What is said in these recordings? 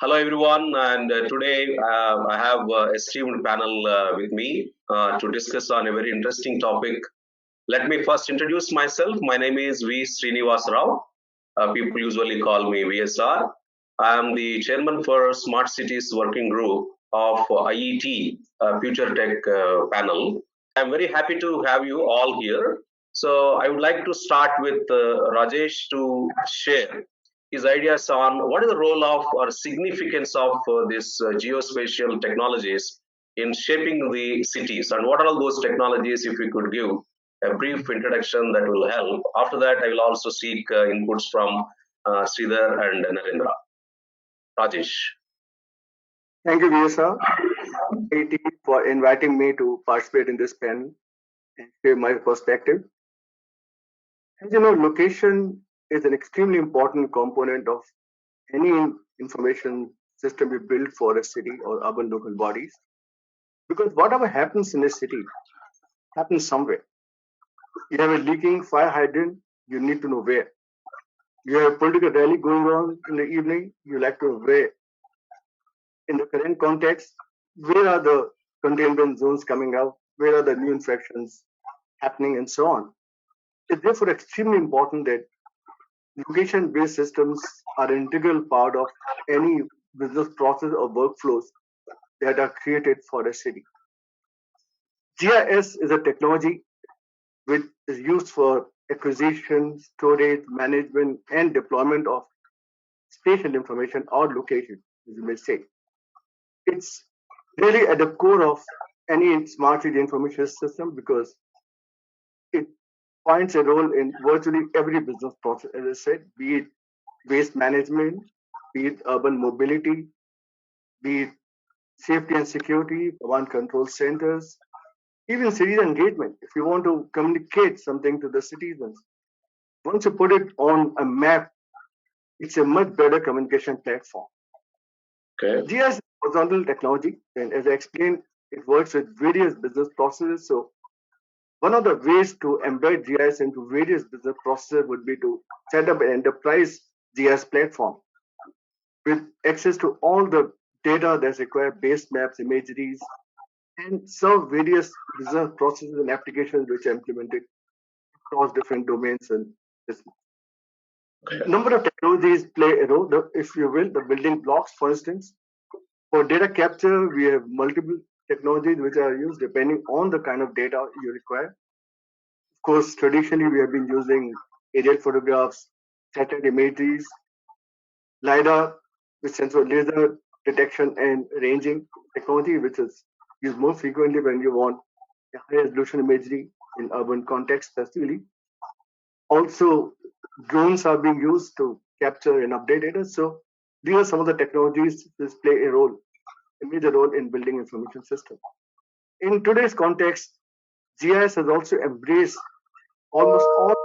Hello everyone, and today I have esteemed panel with me to discuss on a very interesting topic. Let me first introduce myself. My name is V. Srinivas Rao. People usually call me VSR. I am the chairman for Smart Cities Working Group of IET Future Tech Panel. I'm very happy to have you all here. So I would like to start with Rajesh to share his ideas on what is the role of or significance of this geospatial technologies in shaping the cities, and what are all those technologies. If we could give a brief introduction, that will help. After that, I will also seek inputs from Sridhar and Narendra. Rajesh. Thank you, VSR, for inviting me to participate in this panel and share my perspective. As you know, location is an extremely important component of any information system we build for a city or urban local bodies. Because whatever happens in a city happens somewhere. You have a leaking fire hydrant, you need to know where. You have a political rally going on in the evening, you like to know where. In the current context, where are the containment zones coming out? Where are the new infections happening, and so on? It's therefore extremely important that location-based systems are an integral part of any business process or workflows that are created for a city. GIS is a technology which is used for acquisition, storage, management, and deployment of spatial information or location, as you may say. It's really at the core of any smart city information system because it finds a role in virtually every business process, as I said, be it waste management, be it urban mobility, be it safety and security, command control centers, even citizen engagement. If you want to communicate something to the citizens, once you put it on a map, it's a much better communication platform. Okay. GIS is horizontal technology, and as I explained, it works with various business processes. So one of the ways to embed GIS into various business processes would be to set up an enterprise GIS platform with access to all the data that's required, base maps, imageries, and serve various business processes and applications which are implemented across different domains and business. A number of technologies play a role, if you will, the building blocks, for instance. For data capture, we have multiple technologies which are used depending on the kind of data you require. Of course, traditionally, we have been using aerial photographs, satellite imageries, Lidar, which stands for laser detection and ranging technology, which is used more frequently when you want a high resolution imagery in urban context specifically. Also, drones are being used to capture and update data. So these are some of the technologies which play a major role in building information systems. In today's context, GIS has also embraced almost all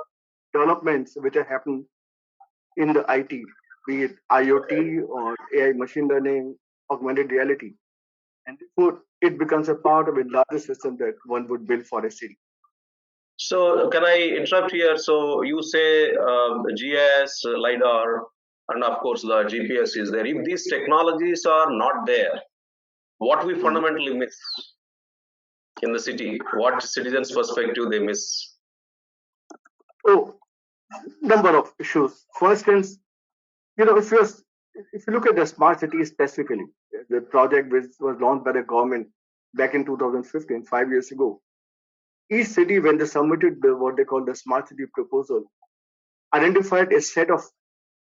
developments which are happening in the IT, be it IoT or AI machine learning, augmented reality. And therefore, it becomes a part of a larger system that one would build for a city. So can I interrupt here? So you say GIS, LiDAR, and of course the GPS is there. If these technologies are not there, what we fundamentally miss in the city? What citizens' perspective they miss? Oh, number of issues. For instance, if you look at the smart city specifically, the project which was launched by the government back in 2015, 5 years ago, each city, when they submitted what they call the smart city proposal, identified a set of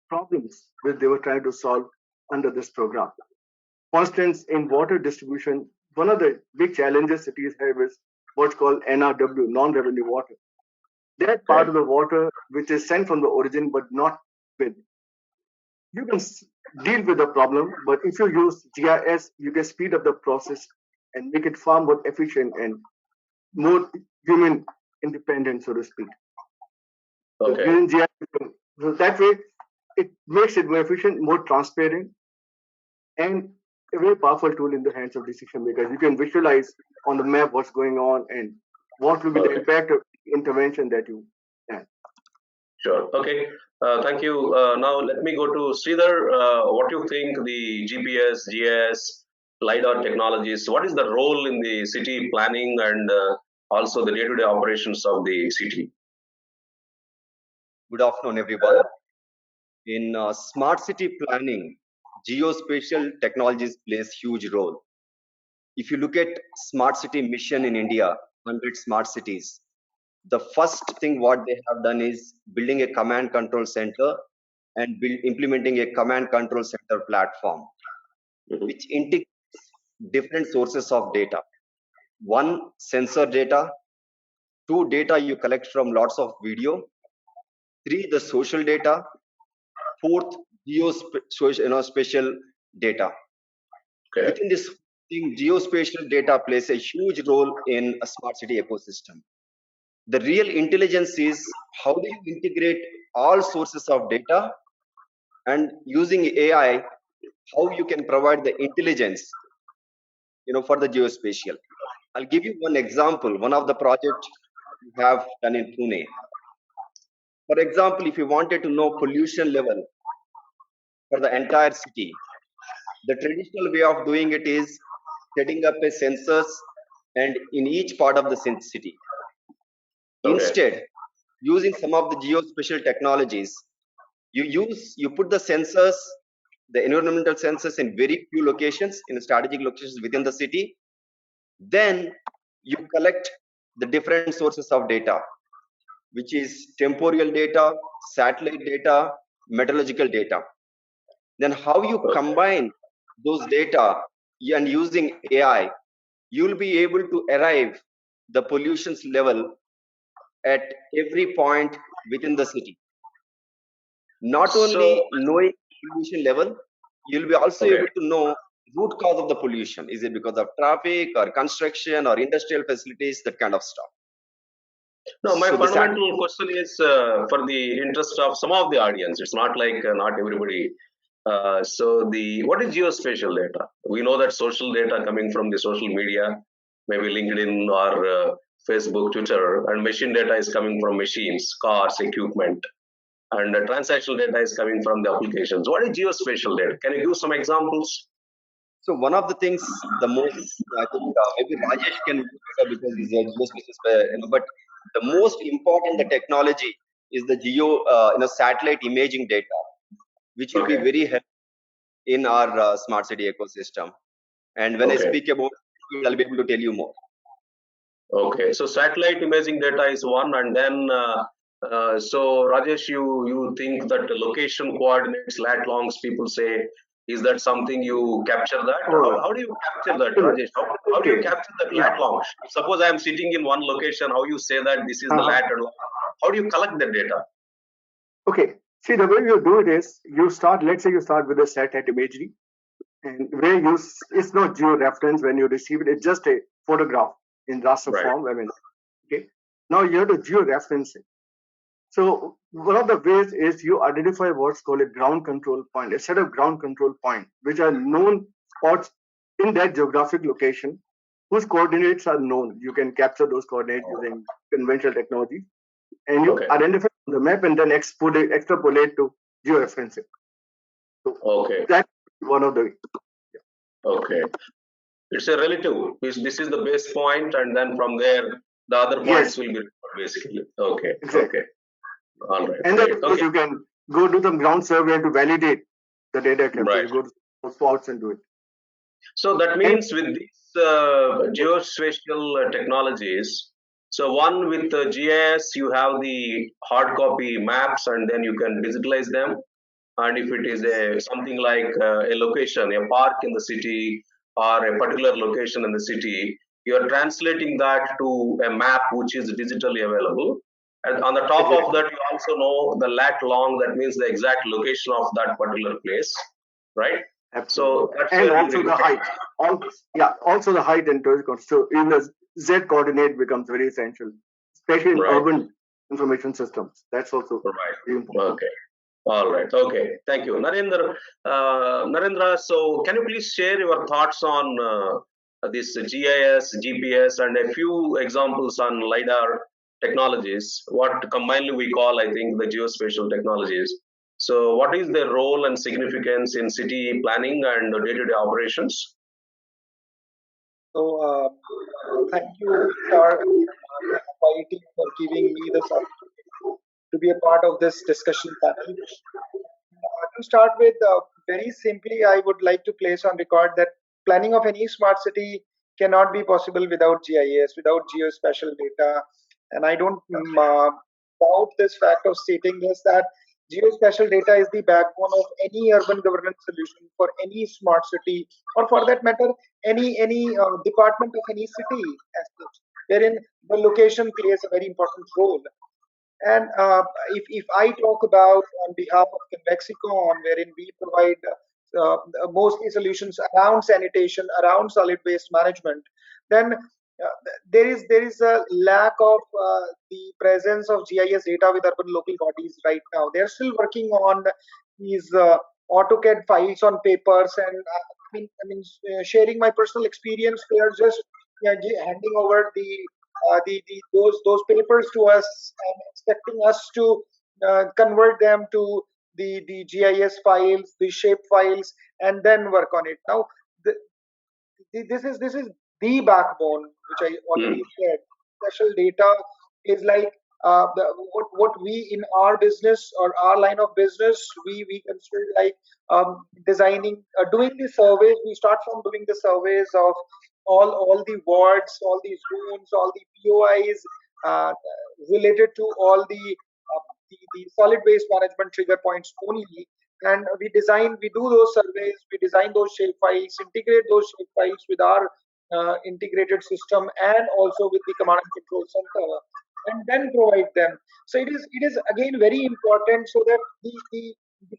problems which they were trying to solve under this program. For instance, in water distribution, one of the big challenges cities have is what's called NRW, non-revenue water. That part of the water which is sent from the origin but not billed. You can deal with the problem, but if you use GIS, you can speed up the process and make it far more efficient and more human independent, so to speak. Okay. Using GIS, so that way, it makes it more efficient, more transparent, and a very powerful tool in the hands of decision makers. You can visualize on the map what's going on and what will be the impact of intervention that you can. Sure. Okay. Thank you. Now let me go to Sridhar. What do you think the GPS, GIS, LiDAR technologies, what is the role in the city planning and also the day-to-day operations of the city? Good afternoon, everyone. In smart city planning, geospatial technologies plays huge role. If you look at smart city mission in India, 100 smart cities, the first thing what they have done is building a command control center and implementing a command control center platform, which integrates different sources of data. One, sensor data. Two, data you collect from lots of video. Three, the social data. Fourth, geospatial data. Okay. Within this thing, geospatial data plays a huge role in a smart city ecosystem. The real intelligence is how do you integrate all sources of data, and using AI, how you can provide the intelligence, for the geospatial. I'll give you one example. One of the projects we have done in Pune. For example, if you wanted to know pollution level for the entire city, the traditional way of doing it is setting up a sensors and in each part of the city. Okay. Instead, using some of the geospatial technologies, you put the sensors, the environmental sensors in very few locations, in strategic locations within the city. Then you collect the different sources of data, which is temporal data, satellite data, meteorological data. Then how you combine those data and using AI, you'll be able to arrive the pollution's level at every point within the city. Not only knowing pollution level, you'll be also able to know root cause of the pollution. Is it because of traffic or construction or industrial facilities, that kind of stuff? No, my fundamental question is for the interest of some of the audience. It's not like not everybody. So what is geospatial data? We know that social data coming from the social media, maybe LinkedIn or Facebook, Twitter, and machine data is coming from machines, cars, equipment, and transactional data is coming from the applications. What is geospatial data? Can you give some examples? So one of the things, the most, I think maybe Rajesh can because he's a geospatial, but the most important the technology is the satellite imaging data, which will be very helpful in our smart city ecosystem. And when I speak about it, I'll be able to tell you more. Okay, so satellite imaging data is one, and then so Rajesh, you think that the location coordinates, lat longs, people say, is that something you capture that? How do you capture that, Rajesh? How do you capture that lat long? Suppose I am sitting in one location, how you say that this is the lat and long? How do you collect the data? Okay, see, the way you do it is you start, let's say you start with a satellite imagery, and where it's not geo-reference when you receive it, it's just a photograph in raster form. Okay. Now you have to geo-reference it. So one of the ways is you identify what's called a ground control point, a set of ground control points, which are known spots in that geographic location, whose coordinates are known. You can capture those coordinates using conventional technology, and you identify the map and then extrapolate to georeference it. So that's one of the. Okay. It's a relative. This is the base point, and then from there, the other points will be referred basically. Okay. Exactly. Okay. All right. And then you can go do some ground survey to validate the data capture. You go to those spots and do it. So that means with these geospatial technologies, so one with the GIS, you have the hard copy maps, and then you can digitalize them. And if it is something like a location, a park in the city, or a particular location in the city, you are translating that to a map which is digitally available. And on the top of that, you also know the lat long, that means the exact location of that particular place, right? Absolutely. So that's and also the height. Also the height and so in the Z coordinate becomes very essential, especially in urban information systems. That's also very important. Okay. All right. Okay. Thank you, Narendra. Narendra, so can you please share your thoughts on this GIS, GPS, and a few examples on LiDAR technologies, what combinedly we call, I think, the geospatial technologies. So what is their role and significance in city planning and day-to-day operations? So, thank you, Lidar, IET, for giving me this opportunity to be a part of this discussion panel. To start with, very simply, I would like to place on record that planning of any smart city cannot be possible without GIS, without geospatial data. And I don't doubt this fact of stating this, that geospatial data is the backbone of any urban governance solution for any smart city, or for that matter, any department of any city as such, wherein the location plays a very important role. And if I talk about on behalf of Convexicon, wherein we provide mostly solutions around sanitation, around solid waste management, then there is a lack of the presence of GIS data with urban local bodies right now. They're still working on these AutoCAD files on papers, and sharing my personal experience, they're just handing over those papers to us and expecting us to convert them to the GIS files, the shape files, and then work on it. Now, this is the backbone, which I already said. Special data is like what we in our business or our line of business we consider like designing, doing the surveys. We start from doing the surveys of all the wards, all the zones, all the POIs uh, related to all the solid waste management trigger points only. And we do those surveys, we design those shape files, integrate those shape files with our integrated system and also with the command and control center, and then provide them. So it is again very important, so that the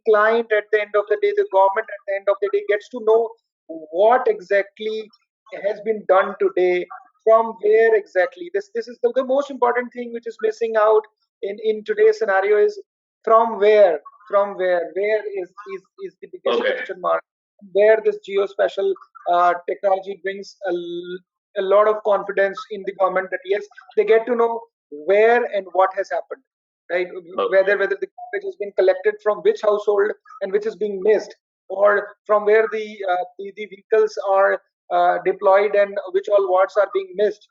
client at the end of the day, the government at the end of the day, gets to know what exactly has been done today, from where exactly. This is the most important thing which is missing out in today's scenario, is from where, where is the biggest Okay. question mark. Where this geospatial technology brings a lot of confidence in the government, that yes, they get to know where and what has happened, right? Whether the garbage has been collected from which household and which is being missed, or from where the vehicles are deployed and which all wards are being missed.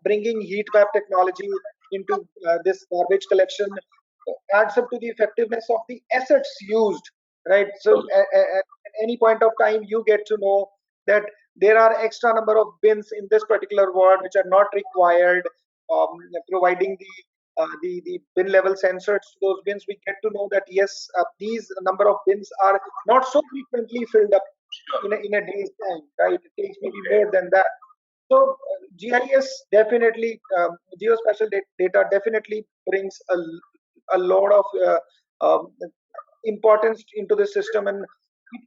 Bringing heat map technology into this garbage collection adds up to the effectiveness of the assets used, right? So at any point of time, you get to know that there are extra number of bins in this particular ward which are not required. Providing the bin level sensors to those bins, we get to know that yes, these number of bins are not so frequently filled up in a day's time, right? It takes maybe more than that. So GIS definitely, geospatial data definitely brings a lot of importance into the system, and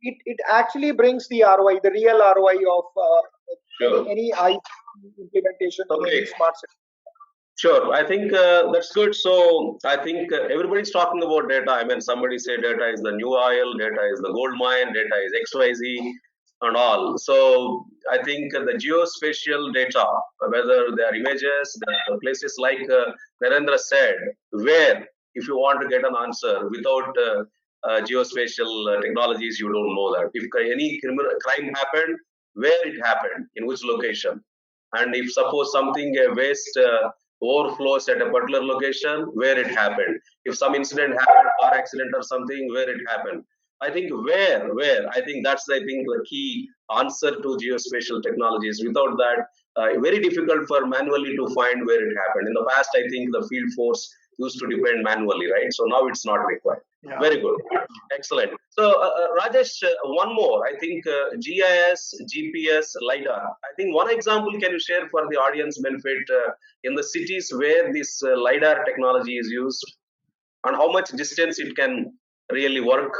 it actually brings the ROI, the real ROI of any IT implementation in any smart city. Sure, I think that's good. So I think everybody's talking about data. I mean, somebody said data is the new oil, data is the gold mine, data is XYZ and all. So I think the geospatial data, whether they are images, the places like Narendra said, where if you want to get an answer without geospatial technologies, you don't know that. If any crime happened, where it happened, in which location, and if suppose something waste overflows at a particular location, where it happened. If some incident happened, car accident or something, where it happened. I think where, I think that's, I think, the key answer to geospatial technologies. Without that, very difficult for manually to find where it happened. In the past, I think the field force used to depend manually, right? So now it's not required. Yeah. Very good. Excellent. So, Rajesh, one more. I think GIS, GPS, Lidar. I think one example can you share for the audience benefit in the cities where this Lidar technology is used, and how much distance it can really work?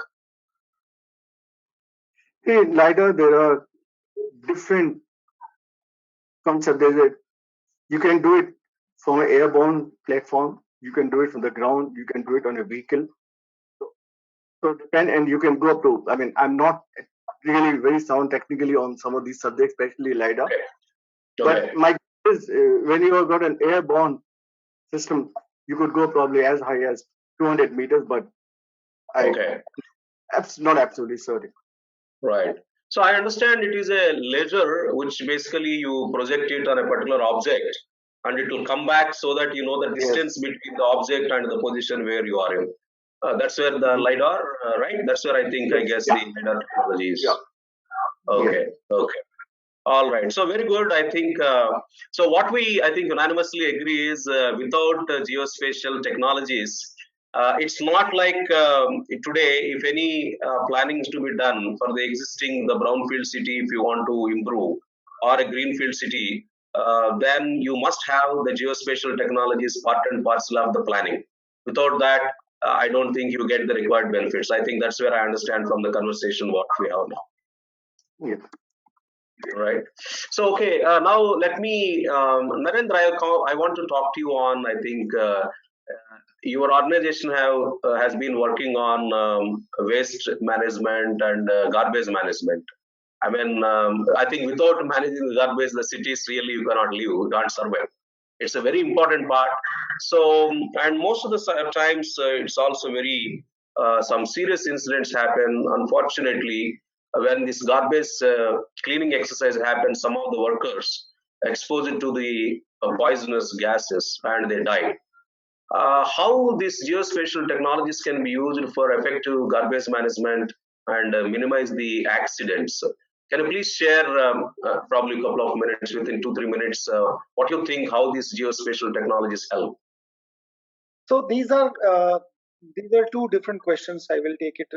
In Lidar, there are different concepts. You can do it from an airborne platform. You can do it from the ground. You can do it on a vehicle. So depend, and you can go up to. I mean, I'm not really very sound technically on some of these subjects, especially Lidar. Okay. But my guess is when you have got an airborne system, you could go probably as high as 200 meters, but Okay. not absolutely certain. Right. So I understand it is a laser which basically you project it on a particular object and it will come back so that you know the Yes. distance between the object and the position where you are in. That's where the LiDAR, right? That's where I think, I guess, the LiDAR technology is. Yeah. Okay. Okay. All right. So very good. I think, so what we, I think, unanimously agree is without geospatial technologies, it's not like today, if any planning is to be done for the existing, the brownfield city, if you want to improve, or a greenfield city, then you must have the geospatial technologies part and parcel of the planning. Without that, I don't think you get the required benefits. I think that's where I understand from the conversation what we have now. Yeah. Right. So, okay, now let me, Narendra, I want to talk to you on, I think, your organization has been working on waste management and garbage management. I mean, I think without managing the garbage, the cities really you cannot live, you can't survive. It's a very important part. So, and most of the times it's also very, some serious incidents happen. Unfortunately, when this garbage cleaning exercise happens, some of the workers exposed to the poisonous gases and they die. How these geospatial technologies can be used for effective garbage management and minimize the accidents. Can you please share probably a couple of minutes, within 2-3 minutes, what you think, how these geospatial technologies help? So these are two different questions. I will take it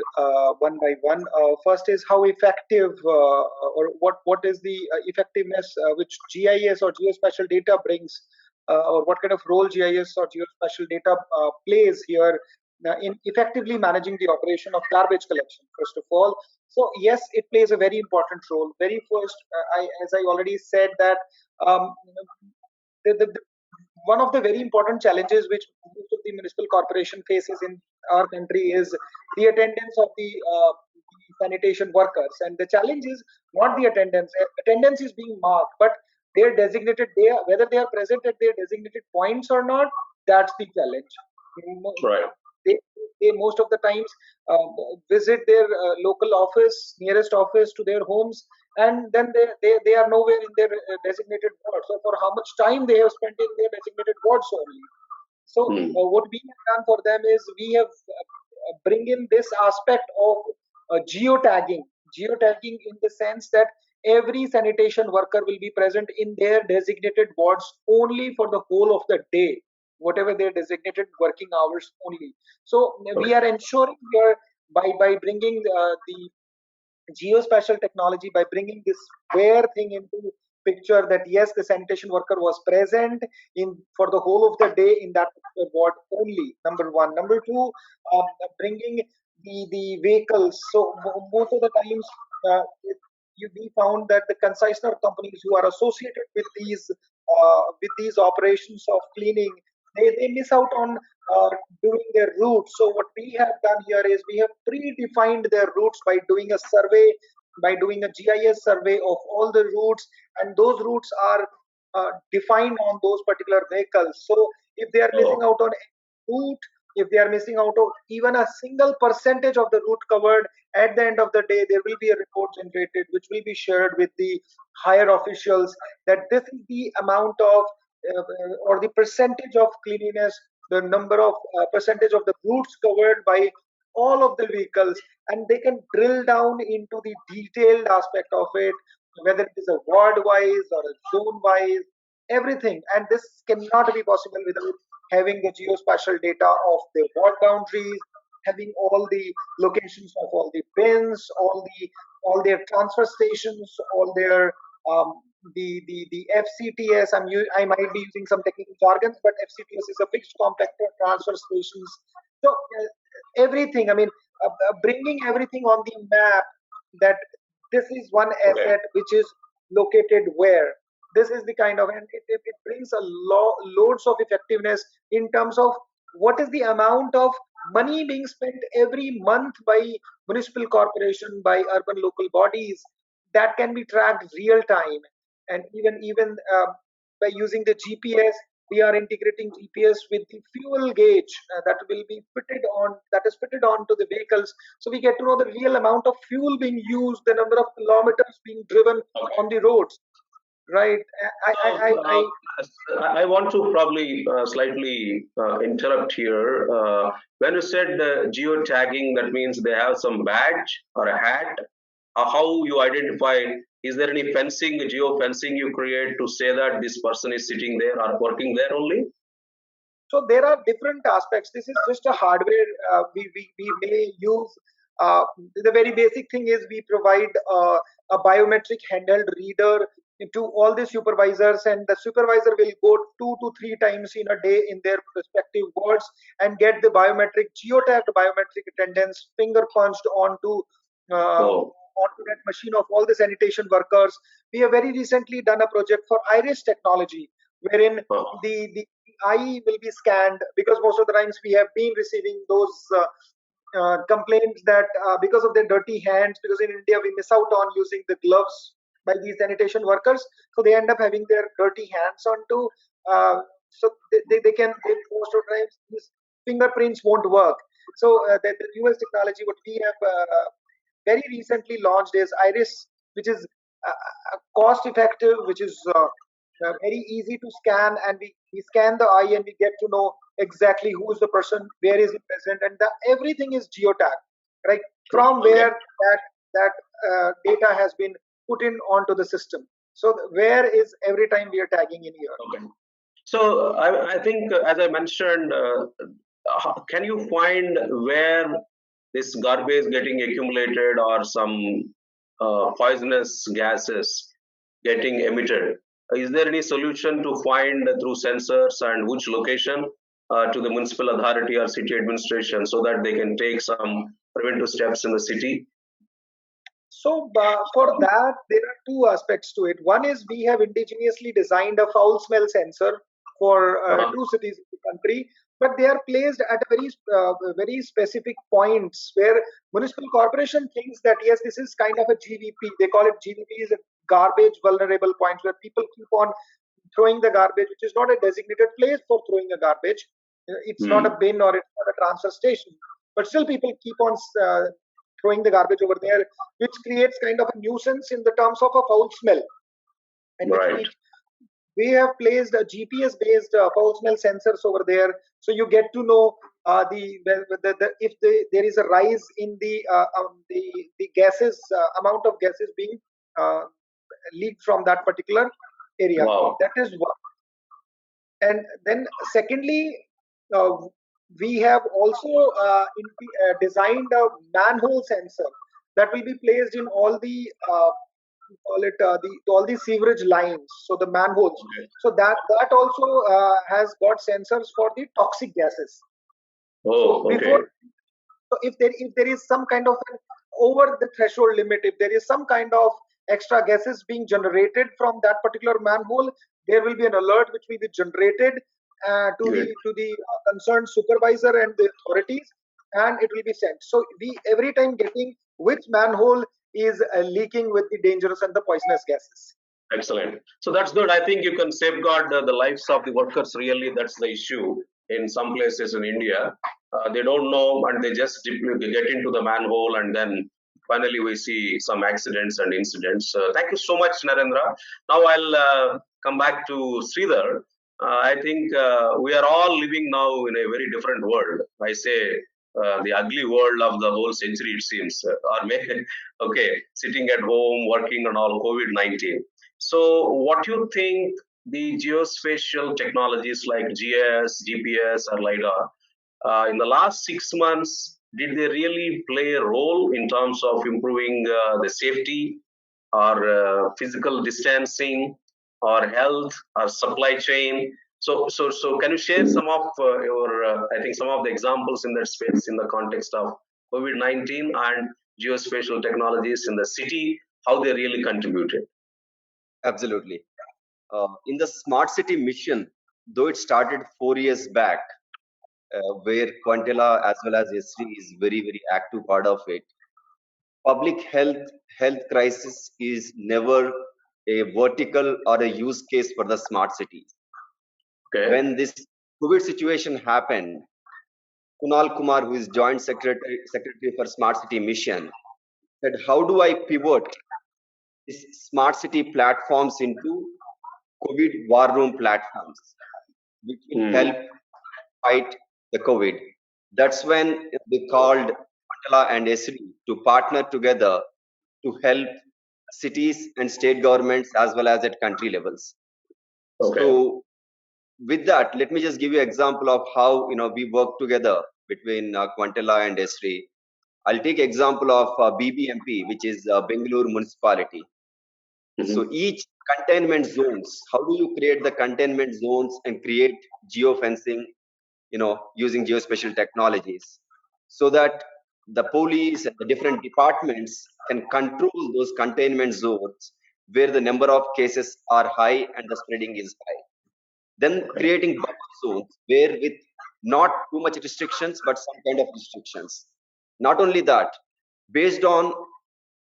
one by one. First is how effective or what is the effectiveness which GIS or geospatial data brings, or what kind of role GIS or geospatial data plays here in effectively managing the operation of garbage collection. First of all, so yes, it plays a very important role. Very first, as I already said that. The one of the very important challenges which most of the municipal corporation faces in our country is the attendance of the sanitation workers. And the challenge is not the attendance. Attendance is being marked, but their designated day, whether they are present at their designated points or not, that's the challenge. Right. They most of the times visit their local office, nearest office to their homes, and then they are nowhere in their designated ward. So for how much time they have spent in their designated wards only. So what we have done for them is we have bring in this aspect of geotagging in the sense that every sanitation worker will be present in their designated wards only for the whole of the day, whatever their designated working hours only. So we are ensuring here by bringing the geospatial technology, by bringing this where thing into picture, that yes, the sanitation worker was present in for the whole of the day in that ward only. Number one. Number two, bringing the vehicles. So most of the times we found that the concessionaire companies who are associated with these operations of cleaning, they miss out on doing their routes. So what we have done here is we have predefined their routes by doing a survey, by doing a GIS survey of all the routes, and those routes are defined on those particular vehicles. So if they are missing out on a route, if they are missing out of even a single percentage of the route covered, at the end of the day, there will be a report generated which will be shared with the higher officials, that this is the amount of or the percentage of cleanliness, the number of percentage of the routes covered by all of the vehicles, and they can drill down into the detailed aspect of it, whether it is a ward wise or a zone wise, everything. And this cannot be possible without having the geospatial data of the ward boundaries, having all the locations of all the bins, all their transfer stations, all their the FCTS. I might be using some technical jargons, but FCTS is a fixed compactor transfer stations. So everything. I mean, bringing everything on the map, that this is one asset which is located where. This is the kind of, and it brings a loads of effectiveness in terms of what is the amount of money being spent every month by municipal corporation, by urban local bodies, that can be tracked real time. And even by using the GPS, we are integrating GPS with the fuel gauge that will be fitted on to the vehicles. So we get to know the real amount of fuel being used, the number of kilometers being driven on the roads, right? I want to probably slightly interrupt here. When you said geotagging, that means they have some badge or a hat. How you identify? Is there any fencing, geo fencing you create to say that this person is sitting there or working there only? So there are different aspects. This is just a hardware we may use. The very basic thing is we provide a biometric handheld reader to all the supervisors, and the supervisor will go 2 to 3 times in a day in their respective wards and get the geotagged biometric attendance finger punched onto that machine of all the sanitation workers. We have very recently done a project for iris technology, wherein the eye will be scanned, because most of the times we have been receiving those complaints that because of their dirty hands, because in India we miss out on using the gloves by these sanitation workers, so they end up having their dirty hands onto. So they can most of the times these fingerprints won't work. So the newest technology what we have very recently launched is iris, which is cost effective, which is very easy to scan, and we scan the eye and we get to know exactly who is the person, where is he present, and everything is geotagged, right, from where that data has been put in onto the system. So where is every time we are tagging in here. Okay. So I think, as I mentioned, can you find where this garbage getting accumulated or some poisonous gases getting emitted? Is there any solution to find through sensors and which location to the municipal authority or city administration so that they can take some preventive steps in the city? So for that, there are two aspects to it. One is we have indigenously designed a foul smell sensor for two cities in the country, but they are placed at a very specific points where municipal corporation thinks that yes, this is kind of a GVP. They call it GVP, is a garbage vulnerable points, where people keep on throwing the garbage, which is not a designated place for throwing a garbage. It's not a bin or it's not a transfer station, but still people keep on throwing the garbage over there, which creates kind of a nuisance in the terms of a foul smell. And right. we have placed a GPS-based foul smell sensors over there, so you get to know if there is a rise in the gases amount of gases being leaked from that particular area. Wow. That is one. And then secondly, we have also designed a manhole sensor that will be placed in all the all the sewerage lines, so the manholes. Okay. So that also has got sensors for the toxic gases. Oh, so before, so if there is some kind of over the threshold limit, if there is some kind of extra gases being generated from that particular manhole, there will be an alert which will be generated to the concerned supervisor and the authorities, and it will be sent. So we every time getting which manhole is leaking with the dangerous and the poisonous gases. Excellent. So that's good. I think you can safeguard the lives of the workers. Really, that's the issue in some places in India. They don't know and they just get into the manhole, and then finally we see some accidents and incidents. Thank you so much, Narendra. Now I'll come back to Sridhar. I think we are all living now in a very different world. I say the ugly world of the whole century, it seems, or maybe, okay, sitting at home, working on all COVID-19. So what do you think the geospatial technologies like GIS, GPS, or Lidar, in the last 6 months, did they really play a role in terms of improving the safety or physical distancing or health or supply chain? So can you share some of I think some of the examples in that space in the context of COVID-19 and geospatial technologies in the city, how they really contributed? Absolutely. In the smart city mission, though it started 4 years back, where Quantela as well as Esri is very active part of it, public health crisis is never a vertical or a use case for the smart cities. Okay. When this COVID situation happened, Kunal Kumar, who is Joint Secretary for Smart City Mission, said, how do I pivot these smart city platforms into COVID war room platforms, which will help fight the COVID? That's when they called Mandala and Esri to partner together to help cities and state governments as well as at country levels. Okay. So with that, let me just give you an example of how we work together between Quantella and Esri. I'll take example of BBMP, which is Bengaluru municipality. So each containment zones, how do you create the containment zones and create geofencing, using geospatial technologies, so that the police and the different departments can control those containment zones where the number of cases are high and the spreading is high. Then creating buffer zones where with not too much restrictions, but some kind of restrictions. Not only that, based on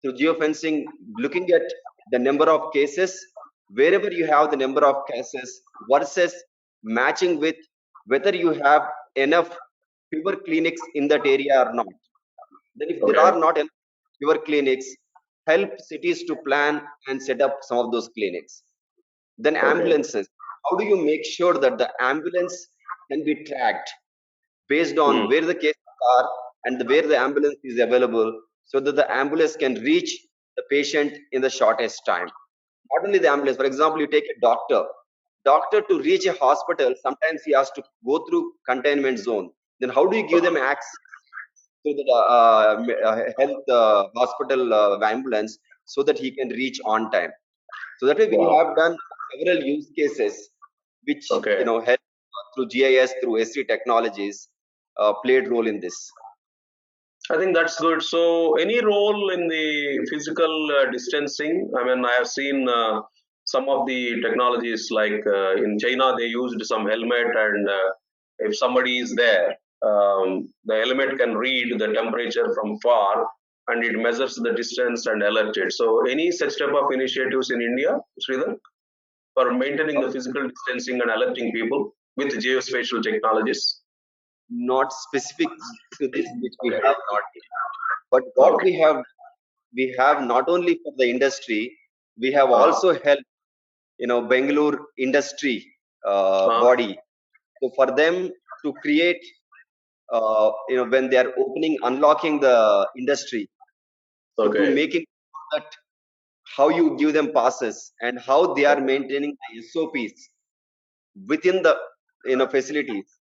through geofencing, looking at the number of cases, wherever you have the number of cases versus matching with whether you have enough fever clinics in that area or not. Then if there are not enough fever clinics, help cities to plan and set up some of those clinics. Then ambulances. How do you make sure that the ambulance can be tracked based on where the cases are and where the ambulance is available, so that the ambulance can reach the patient in the shortest time? Not only the ambulance, for example, you take a doctor to reach a hospital, sometimes he has to go through containment zone. Then how do you give them access to the health hospital ambulance so that he can reach on time? So that way we have done several use cases which help through GIS, through Esri technologies, played role in this. I think that's good. So, any role in the physical distancing? I mean, I have seen some of the technologies like in China, they used some helmet, and if somebody is there, the helmet can read the temperature from far and it measures the distance and alert it. So, any such type of initiatives in India, Sridhar, for maintaining the physical distancing and alerting people with geospatial technologies? Not specific to this, which we have not. But what we have not only for the industry, we have also helped, Bangalore industry body. So for them to create, when they are unlocking the industry, so to making that how you give them passes and how they are maintaining the SOPs within the facilities,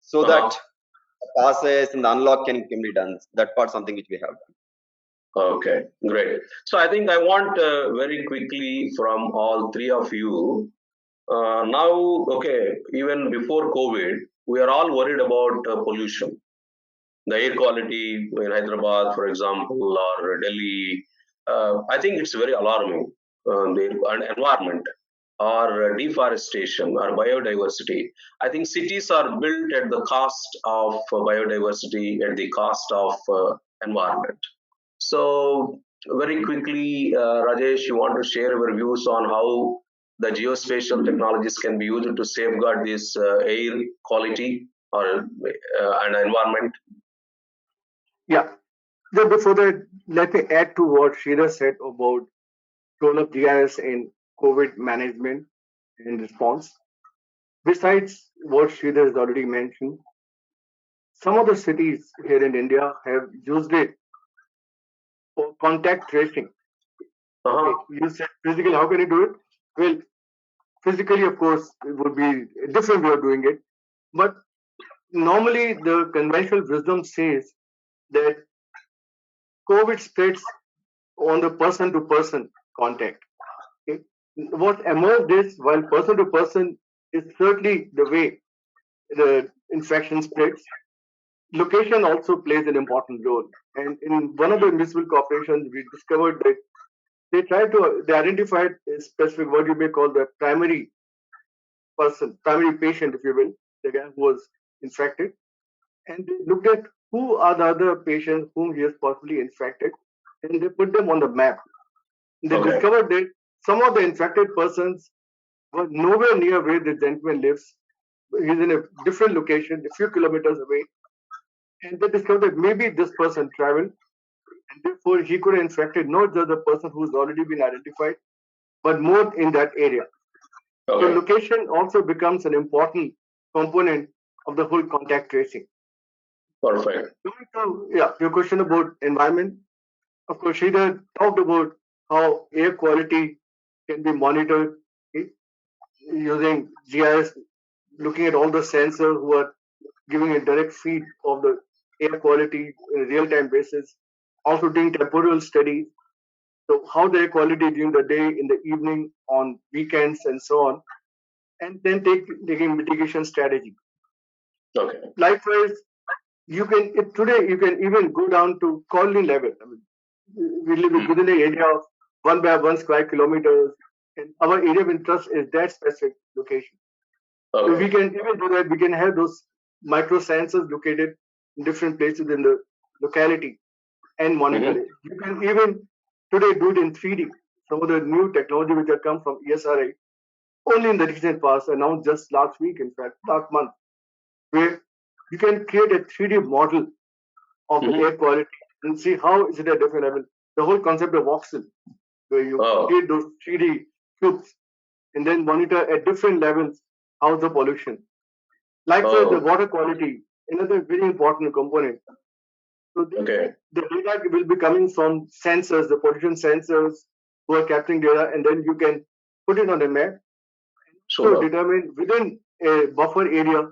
so that passes and the unlock can be done. That part something which we have done. Okay, great. So I think I want very quickly from all three of you. Now, okay, even before COVID, we are all worried about pollution. The air quality in Hyderabad, for example, or Delhi. I think it's very alarming. The environment or deforestation or biodiversity. I think cities are built at the cost of biodiversity, at the cost of environment. So very quickly, Rajesh, you want to share your views on how the geospatial technologies can be used to safeguard this air quality or an environment? Yeah. Then before that, let me add to what Shira said about role of GIS in COVID management and response. Besides what Shira has already mentioned, some of the cities here in India have used it for contact tracing. Okay, you said physically, how can you do it? Well, physically, of course, it would be a different way of doing it. But normally, the conventional wisdom says that COVID spreads on the person to person contact. Okay? What emerged is while person to person is certainly the way the infection spreads, location also plays an important role. And in one of the municipal corporations, we discovered that they identified a specific, what you may call the primary person, primary patient, if you will, the guy who was infected, and they looked at who are the other patients whom he has possibly infected, and they put them on the map. They discovered that some of the infected persons were nowhere near where the gentleman lives, he's in a different location, a few kilometers away, and they discovered that maybe this person traveled, and therefore he could have infected not just the person who's already been identified, but more in that area. So Okay. location also becomes an important component of the whole contact tracing. Perfect. Your question about environment. Of course, Sridhar talked about how air quality can be monitored using GIS, looking at all the sensors who are giving a direct feed of the air quality in a real-time basis. Also doing temporal studies. So how the air quality during the day, in the evening, on weekends, and so on, and then taking mitigation strategy. Okay. Likewise, today you can even go down to colony level. I mean, we live within an area of 1 by 1 square kilometers, and our area of interest is that specific location. So we Okay. can even do that. We can have those micro sensors located in different places in the locality and monitor it. You can even today do it in 3D. Some of the new technology which have come from ESRI only in the recent past, announced just last week, in fact, last month, where you can create a 3D model of the air quality and see how is it at different level. The whole concept of voxel, where you create those 3D cubes and then monitor at different levels how's the pollution. Likewise, the water quality, another very important component. So the data will be coming from sensors, the pollution sensors who are capturing data, and then you can put it on a map. So determine within a buffer area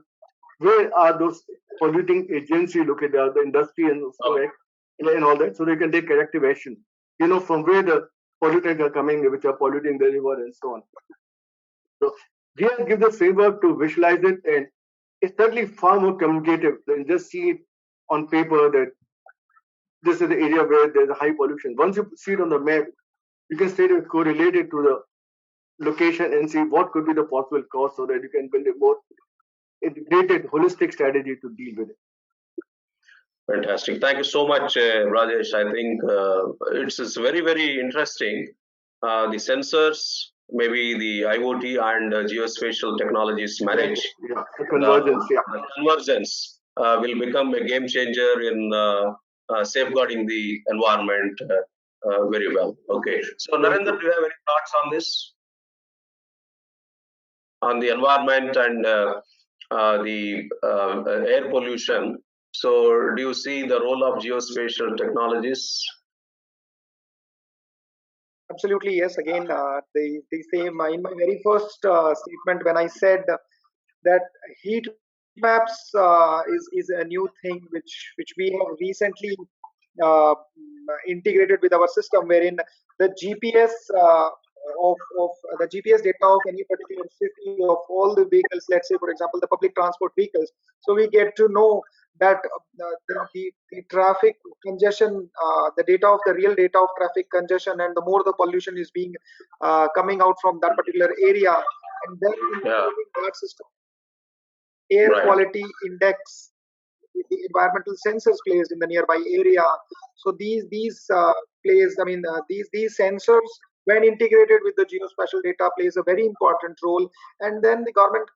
where are those polluting agencies located, the industry and and all that, so they can take corrective action. From where the pollutants are coming, which are polluting the river and so on. So here give the framework to visualize it, and it's certainly far more communicative than just see it on paper that this is the area where there's a high pollution. Once you see it on the map, you can straight away correlate it to the location and see what could be the possible cause so that you can build a more integrated, holistic strategy to deal with it. Fantastic. Thank you so much, Rajesh. I think it's very, very interesting. The sensors, maybe the IoT and geospatial technologies manage. Yeah, the convergence. The convergence will become a game changer in safeguarding the environment very well. Okay. So, Narendra, do you have any thoughts on this? On the environment and the air pollution. So, do you see the role of geospatial technologies? Absolutely, yes. Again, the same in my very first statement when I said that heat maps is a new thing which we have recently integrated with our system, wherein the GPS of the GPS data of any particular city of all the vehicles, let's say for example the public transport vehicles, so we get to know that the traffic congestion, the data of the real data of traffic congestion, and the more the pollution is being coming out from that particular area, and then improving that system, air quality index, the environmental sensors placed in the nearby area. So these placed, I mean these sensors, when integrated with the geospatial data, plays a very important role, and then the government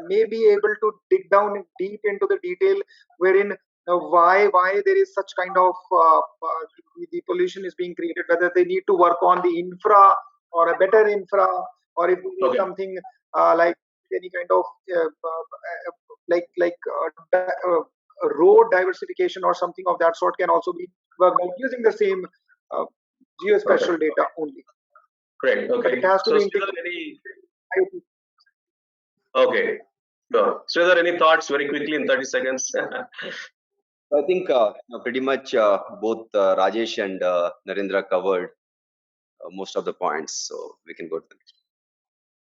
may be able to dig down deep into the detail wherein why there is such kind of the pollution is being created, whether they need to work on the infra or a better infra, or if we need something like any kind of road diversification or something of that sort can also be worked out using the same geospatial data only. Great. Okay. But it has to so be integrated. Okay. So, are there any thoughts very quickly in 30 seconds? I think pretty much both Rajesh and Narendra covered most of the points, so we can go to the next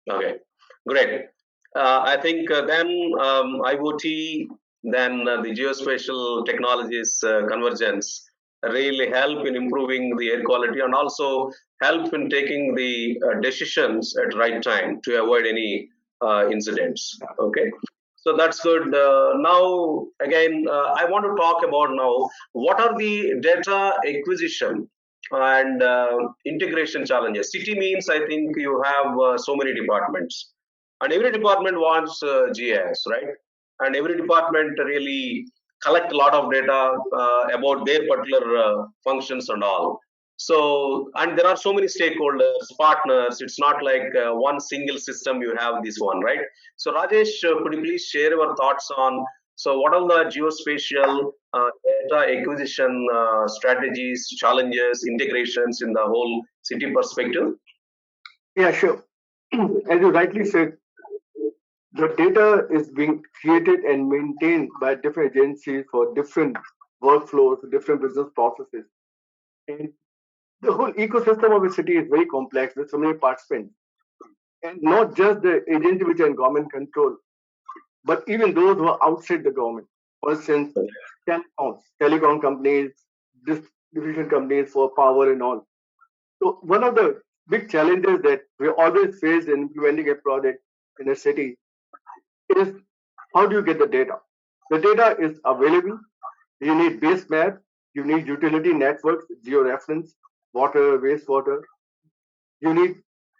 one. Okay, great. I think then IoT, then the geospatial technologies convergence really help in improving the air quality and also help in taking the decisions at right time to avoid any incidents. Okay. So that's good. Now, again, I want to talk about now what are the data acquisition and integration challenges. City means I think you have so many departments. and every department wants GIS, right? And every department really collect a lot of data about their particular functions and all. So, and there are so many stakeholders, partners. It's not like one single system. You have this one, right? So, Rajesh, could you please share your thoughts on so what are the geospatial data acquisition strategies, challenges, integrations in the whole city perspective? Yeah, sure. As you rightly said, the data is being created and maintained by different agencies for different workflows, different business processes. And the whole ecosystem of a city is very complex with so many participants. And not just the agencies which are in government control, but even those who are outside the government. For instance, telecom companies, distribution companies for power and all. So one of the big challenges that we always face in implementing a project in a city is how do you get the data? The data is available. You need base map, you need utility networks, georeference, water, wastewater. You need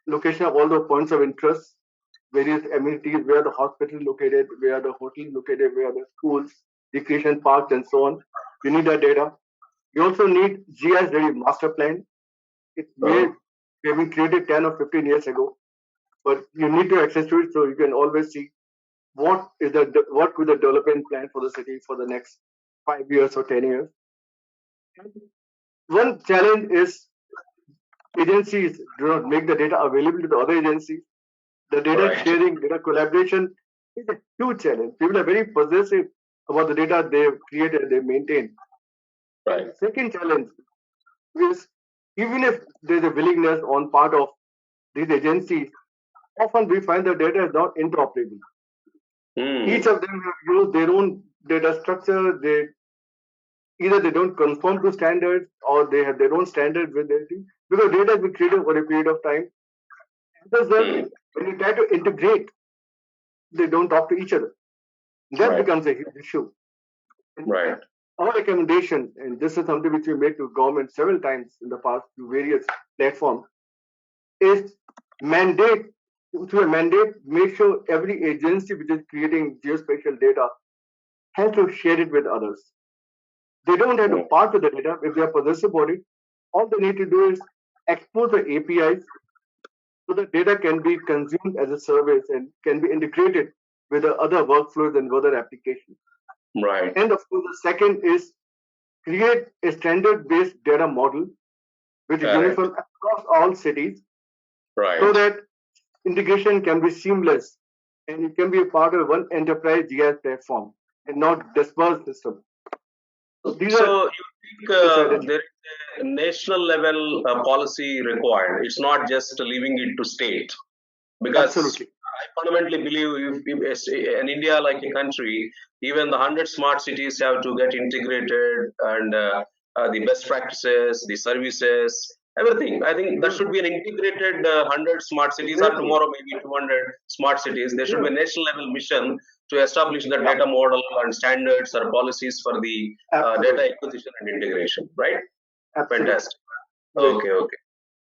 location of all the points of interest, various amenities, where the hospital is located, where the hotel is located, where the schools, recreation parks, and so on. You need that data. You also need GIS ready master plan. It may have been created 10 or 15 years ago, but you need to access to it so you can always see what could the development plan for the city for the next 5 years or 10 years. One challenge is agencies do not make the data available to the other agencies. The data sharing, data collaboration is a huge challenge. People are very possessive about the data they've created, they maintain. Right. Second challenge is even if there's a willingness on part of these agencies, often we find the data is not interoperable. Each of them have used their own data structure. Either they don't conform to standards or they have their own standards with their team because data has been created over a period of time. As well, when you try to integrate, they don't talk to each other. That becomes a huge issue. Right. Our recommendation, and this is something which we made to government several times in the past through various platforms, is mandate through a mandate, make sure every agency which is creating geospatial data has to share it with others. They don't have to part with the data if they are possessive about it. All they need to do is expose the APIs so the data can be consumed as a service and can be integrated with the other workflows and other applications. Right. And of course, the second is create a standard-based data model which is uniform across all cities, so that integration can be seamless and it can be a part of one enterprise GIS platform and not dispersed system. So you think there is a national level policy required? It's not just leaving it to state, because absolutely. I fundamentally believe if in India, like a country, even the 100 smart cities have to get integrated and the best practices, the services, everything. I think that should be an integrated 100 smart cities, or tomorrow maybe 200 smart cities. There should be a national level mission to establish the data model and standards or policies for the data acquisition and integration, right? Absolutely. Fantastic. Okay.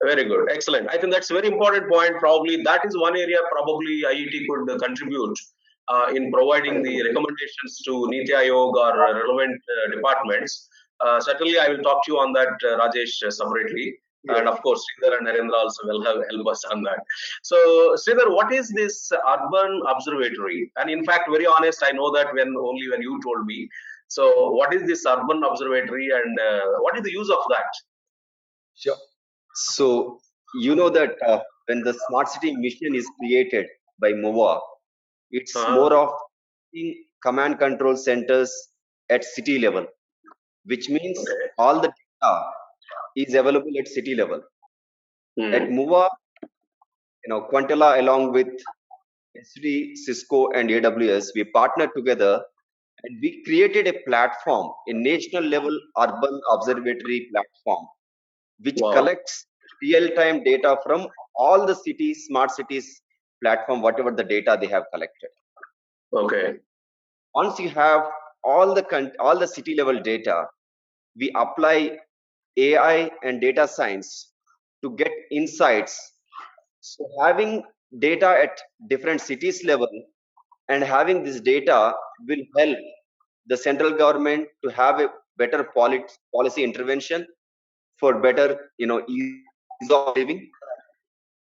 Very good. Excellent. I think that's a very important point. Probably that is one area probably IET could contribute in providing the recommendations to Niti Aayog or relevant departments. Certainly, I will talk to you on that, Rajesh, separately. And of course, Sridhar and Narendra also will help us on that. So, Sridhar, what is this urban observatory? And in fact, very honest, I know that only when you told me. So, what is this urban observatory and what is the use of that? Sure. So, you know that when the smart city mission is created by MOVA, it's more of command control centers at city level, which means all the data is available at city level. At MOVA, Quantella along with Esri, Cisco, and AWS, we partnered together and we created a platform, a national level urban observatory platform, which collects real-time data from all the cities, smart cities platform, whatever the data they have collected. Okay. Once you have all the city level data, we apply AI and data science to get insights. So having data at different cities level, and having this data will help the central government to have a better policy intervention for better, ease of living,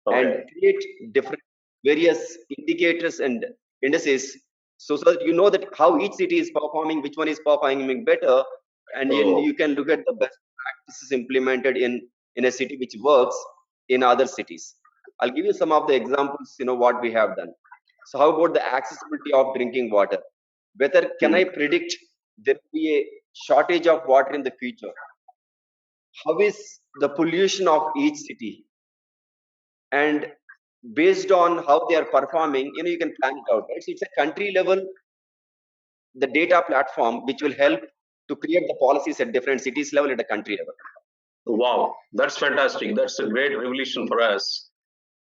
and Okay. create different various indicators and indices, so that you know that how each city is performing, which one is performing better, and then Oh, you can look at the best practices implemented in a city which works in other cities. I'll give you some of the examples, what we have done. So how about the accessibility of drinking water? Whether can I predict there will be a shortage of water in the future? How is the pollution of each city? And based on how they are performing, you can plan it out, right? So it's a country level, the data platform, which will help to create the policies at different cities level, at a country level. wow, that's fantastic. That's a great revelation for us.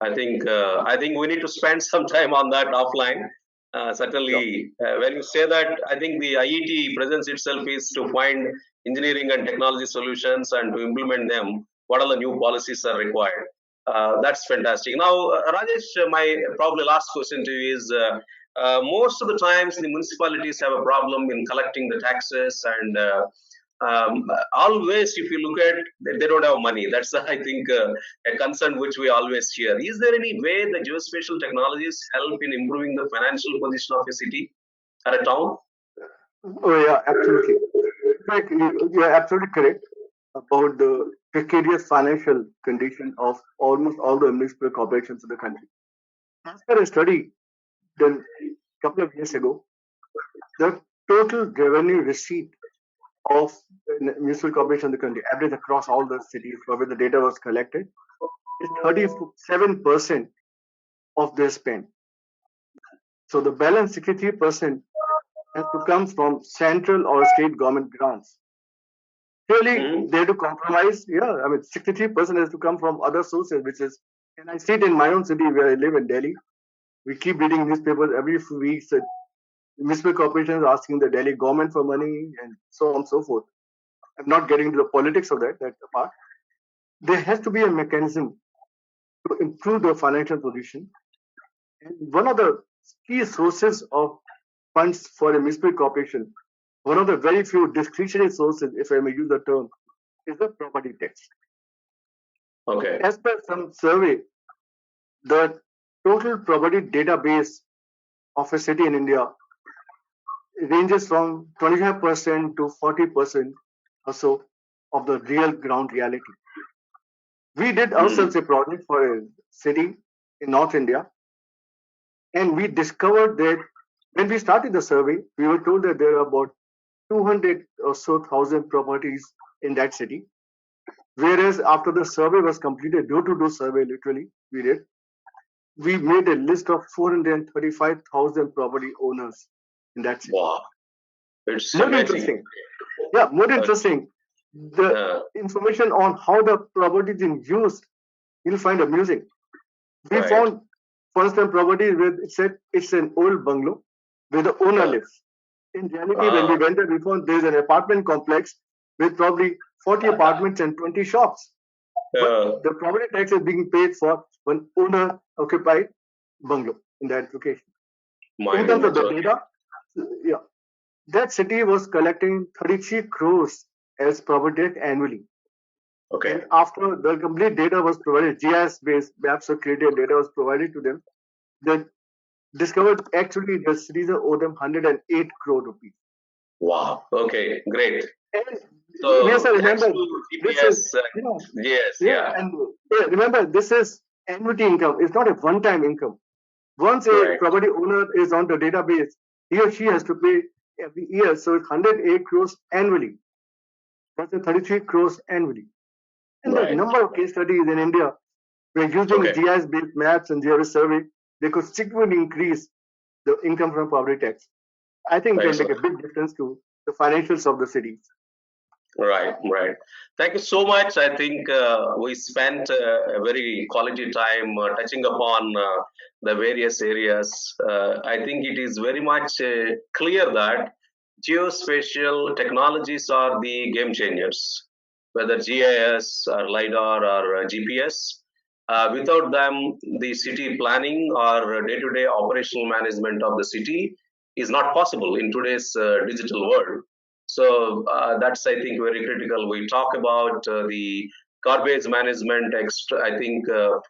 I think we need to spend some time on that offline. Sure. Certainly, when you say that, I think the IET presence itself is to find engineering and technology solutions and to implement them. What are the new policies are required? That's fantastic. Now, Rajesh, my probably last question to you is: most of the times the municipalities have a problem in collecting the taxes and always if you look at they don't have money. That's I think a concern which we always hear. Is there any way the geospatial technologies help in improving the financial position of a city or a town? Oh, yeah, absolutely. In fact, you're absolutely correct about the precarious financial condition of almost all the municipal corporations in the country. As per a study done a couple of years ago, the total revenue receipt of municipal corporation in the country, average across all the cities where the data was collected, is 37% of their spend. So the balance 63% has to come from central or state government grants. Clearly, they have to compromise. Yeah, I mean, 63% has to come from other sources, which is, and I see it in my own city where I live in Delhi. We keep reading newspapers every few weeks that municipal corporations are asking the Delhi government for money and so on and so forth. I'm not getting into the politics of that apart. There has to be a mechanism to improve the financial position. And one of the key sources of funds for a municipal corporation, one of the very few discretionary sources, if I may use the term, is the property tax. Okay. As per some survey, the total property database of a city in India ranges from 25% to 40% or so of the real ground reality. We did ourselves a project for a city in North India, and we discovered that when we started the survey, we were told that there are about 200 or so thousand properties in that city. Whereas after the survey was completed, door-to-door survey literally, we made a list of 435,000 property owners in that city. Wow, it's More amazing. interesting. Yeah, more interesting. The information on how the property is used, you'll find amusing. We Right. found first-time property where it said it's an old bungalow where the owner lives. In reality, when we went there, we found there's an apartment complex with probably 40 apartments and 20 shops. But the property tax is being paid for one owner-occupied bungalow in that location. In terms of the data, yeah, that city was collecting 33 crores as property tax annually. Okay. And after the complete data was provided, GIS-based maps of created data was provided to them, they discovered actually the cities owe them 108 crore rupees. Wow. Okay. Great. And So yes, I remember GPS, this is yes, yeah, and remember this is annuity income. It's not a one-time income. Once a Right. property owner is on the database, he or she has to pay every year. So it's 108 crores annually. That's the 33 crores annually. And the Right. number of case studies in India where using GIS-based maps and GIS survey, they could significantly increase the income from property tax. I think it can make a big difference to the financials of the cities. Right, right. Thank you so much. I think we spent a very quality time touching upon the various areas. I think it is very much clear that geospatial technologies are the game changers, whether GIS or LiDAR or GPS. Without them, the city planning or day-to-day operational management of the city is not possible in today's digital world. So that's, I think, very critical. We talk about the garbage management. I think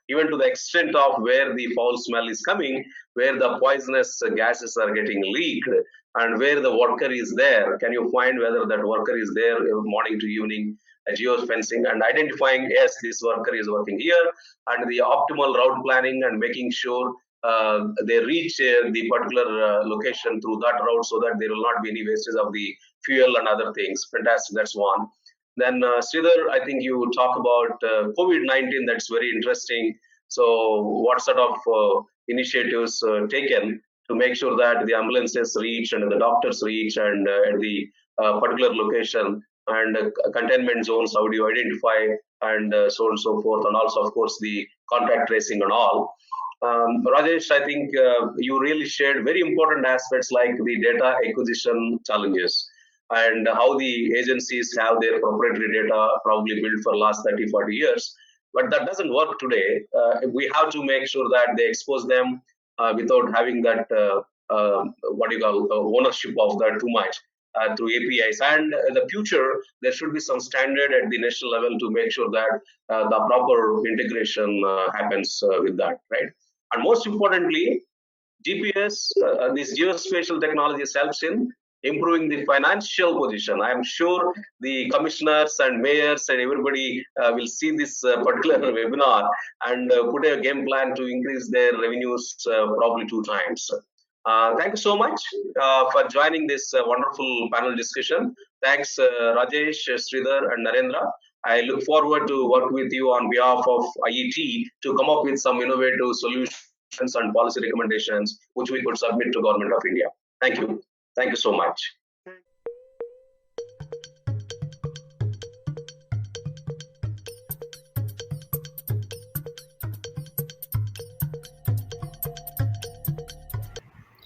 even to the extent of where the foul smell is coming, where the poisonous gases are getting leaked, and where the worker is there. Can you find whether that worker is there morning to evening? Geofencing and identifying, yes, this worker is working here, and the optimal route planning and making sure they reach the particular location through that route so that there will not be any wastage of the fuel and other things. Fantastic, that's one. Then Sridhar, I think you talk about COVID-19, that's very interesting. So what sort of initiatives taken to make sure that the ambulances reach and the doctors reach and at the particular location, and containment zones, how do you identify, and so on and so forth, and also of course the contact tracing and all. Rajesh, I think you really shared very important aspects like the data acquisition challenges and how the agencies have their proprietary data probably built for last 30, 40 years. But that doesn't work today. We have to make sure that they expose them without having that what you call ownership of that too much through APIs. And in the future, there should be some standard at the national level to make sure that the proper integration happens with that, right? And most importantly, GPS, this geospatial technologies helps in improving the financial position. I am sure the commissioners and mayors and everybody will see this particular webinar and put a game plan to increase their revenues probably 2 times. Thank you so much for joining this wonderful panel discussion. Thanks, Rajesh, Sridhar, and Narendra. I look forward to work with you on behalf of IET to come up with some innovative solutions and policy recommendations which we could submit to Government of India. Thank you. Thank you so much.